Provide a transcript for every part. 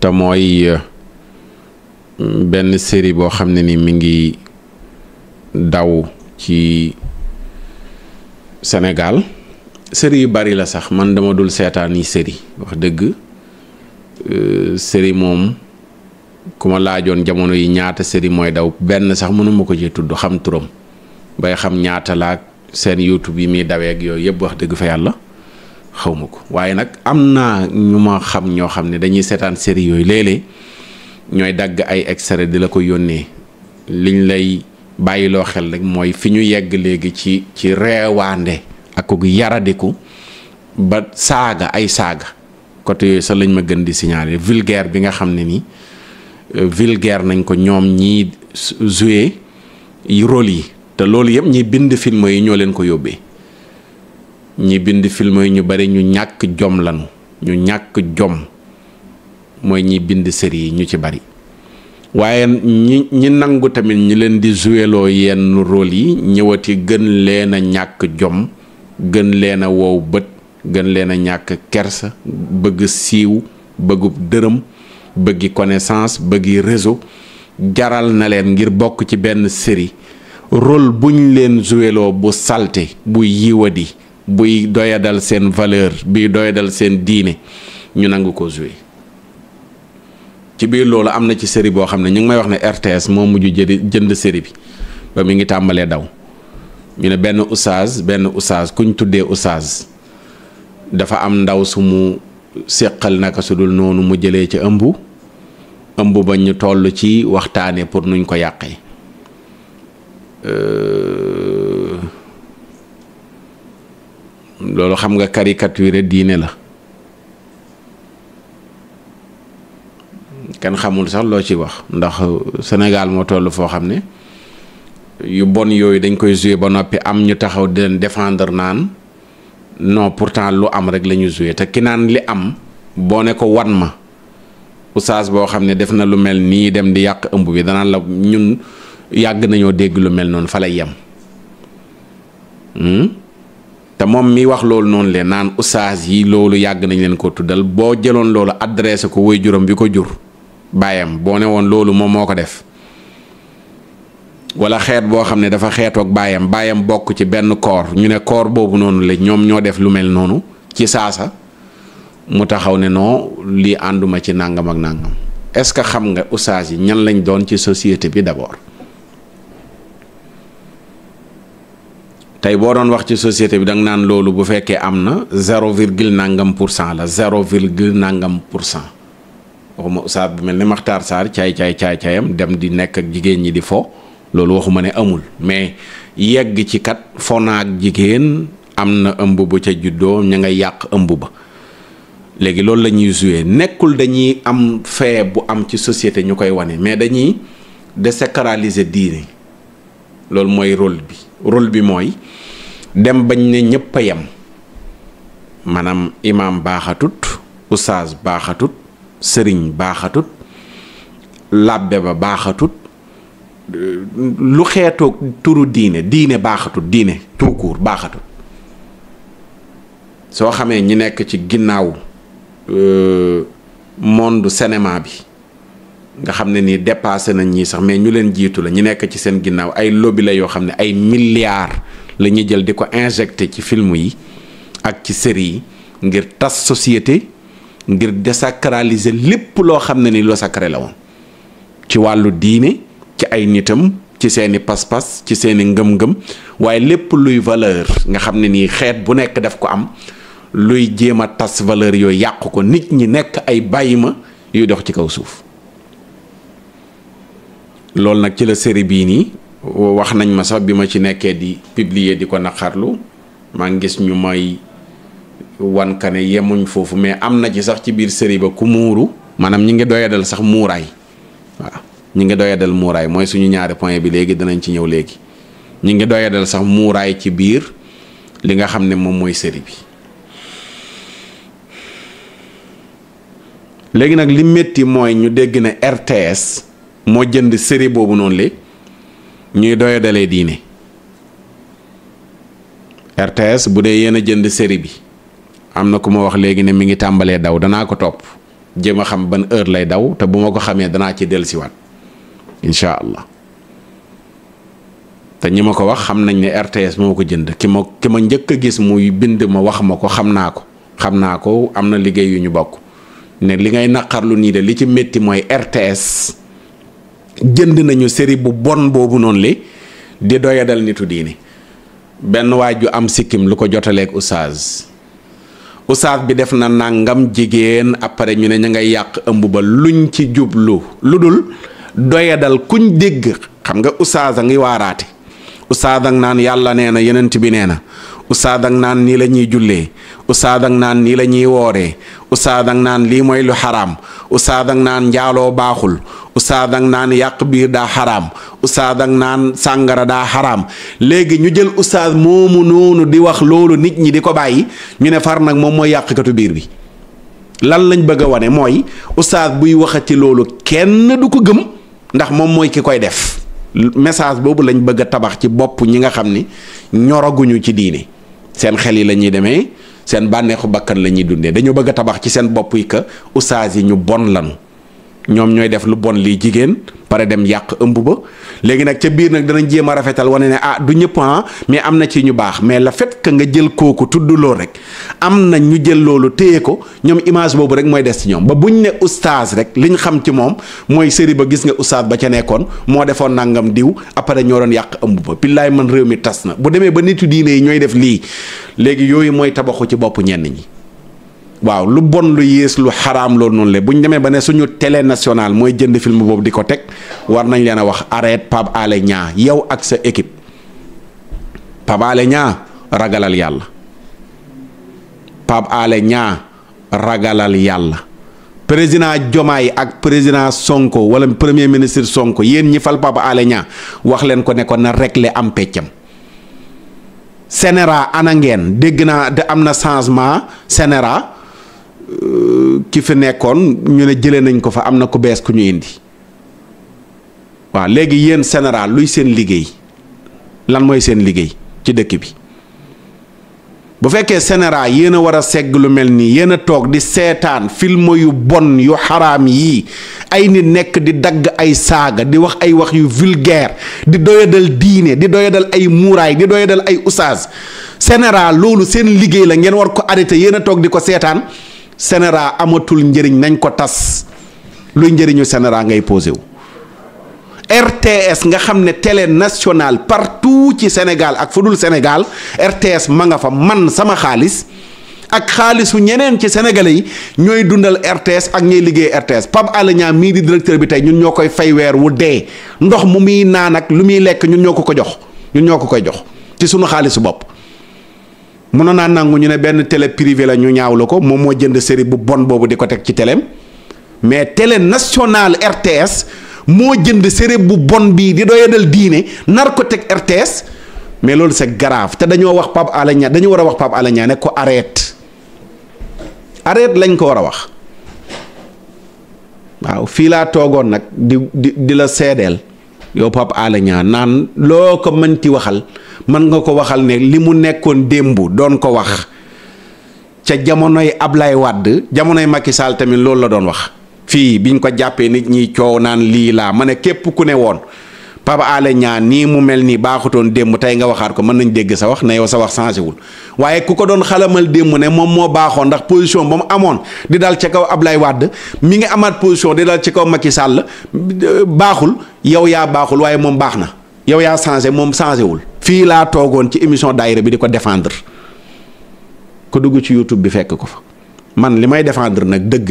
te mooy benn série boo xam ne ni mi ngi daw ci Sénégal. série yu bari la sax, man dama dul seetaan yi série wax dëgg. série moom ku ma laajoon jamono yi ñaata série mooy daw benn sax mënuma ko ci tudd xam turam bay xam ñaata laak seen YouTube yi muy dawee ak yooyu yëpp wax dëgg fa yàlla xawma ko. waaye nag am naa ñu ma xam ñoo xam ne dañuy seetaan série yooyu léeg-léeg ñooy dagg ay extrait di la ko yónnee. liñ lay bàyyiloo xel rek mooy fi ñu yegg léegi ci reewaande ak ko yaradiku ba saaga ay saaga côté yooyu sax lañ ma gën di signaler vulgaire bi nga xam ne ni vulgaire nañ ko ñoom ñii joué rôle yi. te loolu yëpp ñi bind film yi ñoo leen ko yóbbee. ñi bind film yi ñu bari ñu ñàkk jom lanu ñu ñàkk jom mooy ñi bind série yi ñu ci bari. waaye ñi nangu tamit ñi leen di jouéloo yenn rôle yi ñëwati gën leen a ñàkk jom gën leen a wow bët gën leen a ñàkk kersa bëgg siiw bëggub dërëm bëggi connaissance bëggi réseau jaral na leen ngir bokk ci benn série rôle buñ leen jouéloo bu salte bu yiwadi buy doyadal seen valeur buy doyadal seen diine ñu nangu ko joué. ci biir loolu am na ci série boo xam ne ñu ngi may wax ne RTS moo mujj jënd série bi ba mi ngi tàmbalee daw ñu ne benn oustaz kuñ tuddee oustaz dafa am ndaw su mu séqal naka su dul noonu mu jëlee ca ëmb ba ñu toll ci waxtaane pour nuñ ko yàqee. loolu xam nga caricature diine la. kenn xamul sax loo ci wax ndax Sénégal moo toll foo xam ne yu bon yooyu dañ koy joué ba noppi am ñu taxaw di leen défendre naan non pourtant lu am rek la ñu joué te ki naan li am boo ne ko wan ma oustaz boo xam ne def na lu mel nii dem di yàq ëmb bi danaan la ñun yàgg nañoo dégg lu mel noonu fa lay yem. te moom mi wax loolu noonu leen naan oustaz yi loolu yàgg nañ leen ko tuddal boo jëloon loolu adressé ko waajuram bi ko jur. baayam boo ne woon loolu moom moo ko def wala xeet boo xam ne dafa xeetoog baayam bokk ci benn koor ñu ne koor boobu noonu la ñoom ñoo def lu mel noonu ci saasa mu taxaw ne non lii ànduma ci nàngam ak nàngam. est-ce que xam nga oustaz yi ñan lañ doon ci société bi d'abord tey boo doon wax ci société bi danga naan loolu bu fekkee am na 0,% la 0,% waxuma oustaz bu mel ne Makhtar Sarr caayam dem di nekk ak jigéen ñi di fo loolu waxuma ne amul mais yegg ci kat fo na ak jigéen am na ëmb bu ca juddoo ña nga yàq ëmb ba léegi loolu la ñuy joué nekkul dañuy am fee bu am ci société ñu koy wane mais dañuy désacraliser diine loolu mooy rôle bi mooy dem bañ ne ñëpp a yem maanaam imaam baaxatut oustaz baaxatut sëriñ baaxatut labbe ba baaxatut lu xeetoog turu diine baaxatut diine tout court baaxatut soo xamee ñi nekk ci ginnaaw monde cinéma bi nga xam ne nii dépassé nañ ñii sax mais ñu leen jiitu la ñu nekk ci seen ginnaaw ay lobby la yoo xam ne ay milliards la ñuy jël di ko injecté ci film yi ak ci série yi ngir tas société ngir désacraliser lépp loo xam ne ni loo sacré la woon ci wàllu diine ci ay nitam ci seeni pas-pas ci seeni ngëm-ngëm waaye lépp luy valeur nga xam ne nii xeet bu nekk daf ko am luy jéem a tas valeur yooyu yàq ko nit ñi nekk ay bàyyima yuy dox ci kaw suuf. loolu nag ci la série bii nii wax nañ ma sax bi ma ci nekkee di publier di ko naqarlu maa ngi gis ñu may wankane yemuñ foofu mais am na ci sax ci biir série ba ku muuru maanaam ñi ngi doyadal sax muuraay waaw ñi ngi doyadal muuraay mooy suñu ñaari point bi léegi danañ ci ñëw léegi ñi ngi doyadal sax muuraay ci biir li nga xam ne moom mooy série bi. léegi nag li métti mooy ñu dégg ne RTS moo jënd série boobu noonu le ñuy doyadalee diine RTS bu dee yéen a jënd série bi am na ku ma wax léegi ne mi ngi tàmbalee daw danaa ko topp jéem a xam ban heure lay daw te bu ma ko xamee danaa ci dellusiwaat incha allah te ñi ma ko wax xam nañ ne RTS moo ko jënd ki ma njëkk a gis muy bind ma wax ma ko xam naa ko am na liggéey yu ñu bokk ne li ngay naqarlu nii de li ci métti mooy RTS jënd nañu série bu bon boobu noonu li di doyadal nitu diini benn waay ju am sikkim lu ko jotaleeg oustaz bi def na nangam jigéen après ñu ne ña ngay yàq ëmb ba luñ ci jublu lu dul doyadal kuñ dégg xam nga oustaz a ngi waaraate oustaz ak naan yàlla nee na yenent bi nee na oustaz ak naan nii la ñuy jullee oustaz ak naan nii la ñuy wooree oustaz ak naan lii mooy lu xaraam oustaz ak naan njaaloo baaxul oustaz ak naan yàq biir daa xaraam oustaz ak naan sàngara daa xaraam léegi ñu jël oustaz moomu noonu di wax loolu nit ñi di ko bàyyi ñu ne far nag moom mooy yàqkatu biir bi lan lañ bëgg a wane mooy oustaz buy waxati loolu kenn du ko gëm ndax moom mooy ki koy def message boobu lañ bëgg a tabax ci bopp ñi nga xam ni ñoraguñu ci diine seen xel yi la ñuy demee seen bànneexu bakkan la ñuy dundee dañoo bëgg a tabax ci seen bopp yi que oustaz yi ñu bon lanu ñoom ñooy def lu bon lii jigéen pare dem yàq ëmb ba léegi nag ca biir nag danañ jéem a rafetal wane ne du ñëpp mais am na ci ñu baax mais le fait que nga jël kooku tudd loolu rek am na ñu jël loolu téye ko ñoom image boobu rek mooy des ci ñoom ba buñ ne oustaz rek liñ xam ci moom mooy série ba gis nga oustaz ba ca nekkoon moo defoon nangam diw après ñoo doon yàq ëmb ba pillaay man réew mi tas na bu demee ba nitu diine yi ñooy def lii léegi yooyu mooy tabaxu ci bopp ñenn ñi. waaw lu bon lu yées lu xaraam loolu noonu la bu ñu demee ba ne suñu télé nationale mooy jënd film boobu di ko teg war nañ leen a wax arrête Pape Alé Niang yow ak sa équipe Pape Alé Niang ragalal yàlla Pape Alé Niang ragalal yàlla président Diomaye ak président Sonko wala premier ministre Sonko yéen ñi fal Pape Alé Niang wax leen ko ne ko na régler am peccam Sénéra ana ngeen dégg naa de am na changement Sénéra ki fi nekkoon ñu ne jëlee nañ ko fa am na ku bees ku ñu indi waaw léegi yéen Sénéral luy seen liggéey lan mooy seen liggéey ci dëkk bi bu fekkee Sénéral yéen a war a segg lu mel nii yéen a toog di seetaan film yu bon yu xaraam yii ay nit nekk di dagg ay saaga di wax ay wax yu vulgaire di doyadal diine di doyadal ay muuraay di doyadal ay oustaz Sénéral loolu seen liggéey la ngeen war ko arrêté yéen a toog di ko seetaan Sénéral amatul njëriñ nañ ko tas luy njëriñu Sénéral ngay posé wu RTS nga xam ne télé nationale partout ci Sénégal ak fu dul Sénégal RTS ma nga fa man sama xaalis ak xaalisu ñeneen ci sénégalais yi ñooy dundal RTS ak ñooy liggéey RTS Pape Alé Niang mii di directeur bi tey ñun ñoo koy fay weer wu dee ndox mu muy naan ak lu muy lekk ñun ñoo ko jox ñun ñoo ko koy jox ci sunu xaalisu bopp. mënoon naa nangu ñu ne benn télé privé la ñu ñaawlu ko moom moo jënd série bu bon boobu di ko teg ci téléem mais télé nationale RTS moo jënd série bu bon bii di doyadal diine nar ko teg RTS mais loolu c'est grave te dañoo wax Pape Alé Niang dañu war a wax Pape Alé Niang ne ko arrête lañ ko war a wax waaw fii laa toogoon nag di la seedeel yow Pape Alé Niang naan loo ko mënti waxal mën nga ko waxal ne li mu nekkoon démb doon ko wax ca jamonoy Ablaye Wade jamonoy Macky Sall tamit loolu la doon wax fii biñ ko jàppee nit ñi coow naan lii laa ma ne képp ku ne woon Pape Alé Niang nii mu mel nii baaxutoon démb tey nga waxaat ko mën nañ dégg sa wax ne yow sa wax changé wul waaye ku ko doon xalamal démb ne moom moo baaxoon ndax position ba mu amoon di dal ca kaw Ablaye Wade mi ngi amaat position di dal ci kaw Macky Sall baaxul yow yaa baaxul waaye moom baax na yow yaa changé moom changé wul. fii laa toogoon ci émission daayira bi di ko défendre ko dugg ci YouTube bi fekk ko fa man li may défendre nag dëgg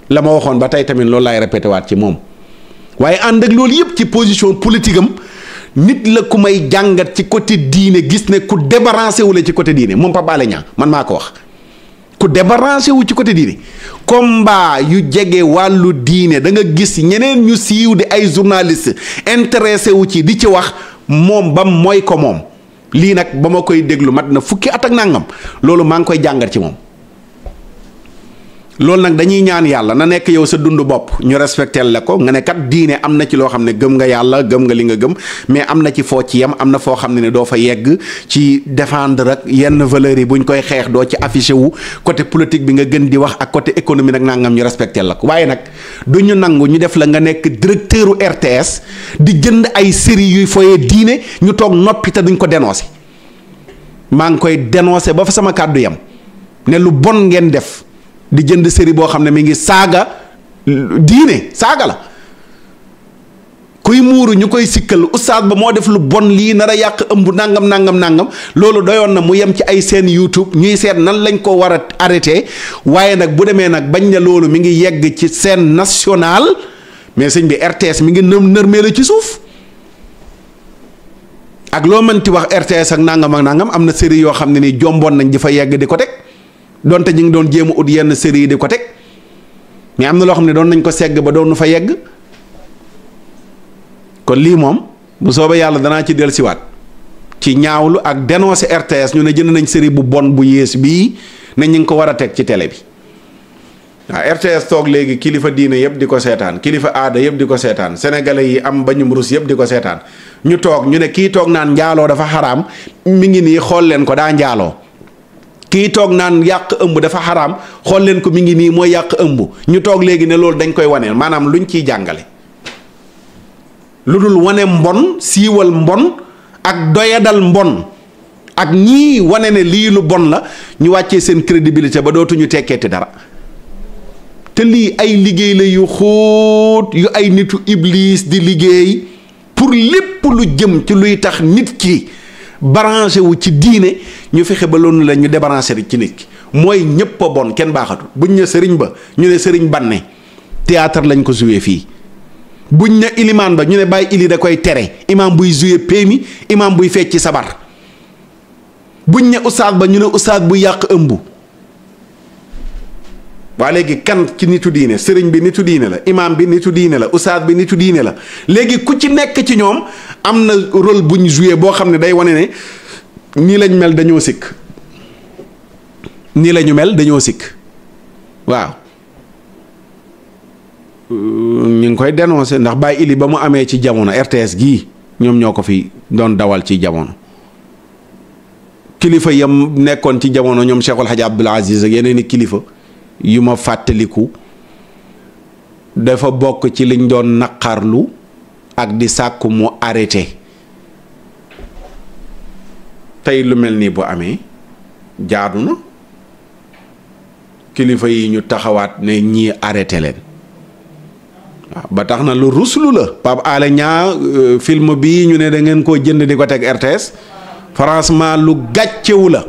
la ma waxoon ba tey tamit loolu laay répété waat ci moom waaye ànd ak loolu yëpp ci position politique am nit la ku may jàngat ci côté diine gis ne ku débarrassé wu la ci côté diine moom Pape Alé Niang man maa ko wax ku débarrassé wu ci côté diine combat yu jege wàllu diine da nga gis ñeneen ñu siiw di ay journaliste intéressé wu ci di ci wax moom bam mooy ko moom lii nag ba ma koy déglu mat na fukki at ak nangam loolu maa ngi koy jàngat ci moom loolu nag dañuy ñaan yàlla na nekk yow sa dund bopp ñu respecté la ko nga ne kat diine am na ci loo xam ne gëm nga yàlla gëm nga li nga gëm mais am na ci foo ci yem am na foo xam ne doo fa yegg ci défendre ak yenn valeurs yi buñ koy xeex doo ci affiché wu côté politique bi nga gën di wax ak côté économie nag nangam ñu respecté la ko waaye nag du ñu nangu ñu def la nga nekk directeuru RTS di jënd ay série yuy foyee diine ñu toog noppi te duñ ko dénoncé maa ngi koy dénoncé ba fa sama kàddu yam ne lu bon ngeen def di jënd série boo xam ne mi ngi saaga diine saaga la kuy muuru ñu koy sikkal oustaz ba moo def lu bon lii nar a yàq ëmb nangam loolu doyoon na mu yem ci ay seen YouTube ñuy seet nan lañ ko war a arrêté waaye nag bu demee nag bañ ne loolu mi ngi yegg ci scène nationale mais sëñ bi RTS mi ngi nërmeelu ci suuf ak loo mënti wax RTS ak nangam am na série yoo xam ne ni jomboon nañ di fa yegg di ko teg donte ñu ngi doon jéem a ut yenn série yi di ko teg mais am na loo xam ne doon nañ ko segg ba doon nu fa yegg kon lii moom bu soobee yàlla danaa ci dellusiwaat ci ñaawlu ak dénoncer RTS ñu ne jënd nañ série bu bon bu yées bii ne ñu ngi ko war a teg ci télé bi waaw RTS toog léegi kilifa diine yëpp di ko seetaan kilifa aada yëpp di ko seetaan sénégalais yi am bañum rus yëpp di ko seetaan ñu toog ñu ne kii toog naan njaaloo dafa xaraam mi ngi nii xool leen ko daa njaaloo kii toog naan yàq ëmb dafa xaraam xool leen ko mi ngi nii mooy yàq ëmb ñu toog léegi ne loolu dañ koy waneel maanaam luñ ciy jàngale lu dul wane mbon siiwal mbon ak doyadal mbon ak ñii wane ne lii lu bon la ñu wàccee seen crédibilité ba dootuñu tekkeeti dara te lii ay liggéey la yu xóot yu ay nitu iblis di liggéey pour lépp lu jëm ci luy tax nit ki branché wu ci diine ñu fexe ba loolu la ñu débranché ci nit ki mooy ñëpp a bon kenn baaxatu buñ ne sëriñ ba ñu ne sëriñ banne théâtre lañ ko joué fii buñ ne ilimaan ba ñu ne bàyyi ili da koy tere imaam buy joué péemi imaam buy fecc sabar buñ ne ustaad ba ñu ne ustaad buy yàq ëmb waa léegi kan ci nitu diine sëriñ bi nitu diine la imaam bi nitu diine la ustaad bi nitu diine la léegi ku ci nekk ci ñoom am na rôle buñ joué boo xam ne day wane ne nii lañ mel dañoo sikk nii lañu mel dañoo sikk waaw ñu ngi koy dénoncé ndax Baye Ili ba mu amee ci jamono RTS gii ñoom ñoo ko fi doon dawal ci jamono kilifa yam nekkoon ci jamono ñoom Cheikhul Hadj Abdoul Aziz ak yeneen i kilifa yu ma fàttaliku dafa bokk ci liñ doon naqarlu ak di sàkku mu arrêté tey lu mel nii bu amee jaadu na kilifa yi ñu taxawaat ne ñii arrêté leen waaw ba tax na lu ruslu la Pape Alé Niang film bii ñu ne da ngeen koo jënd di ko teg RTS franchement lu gàccewu la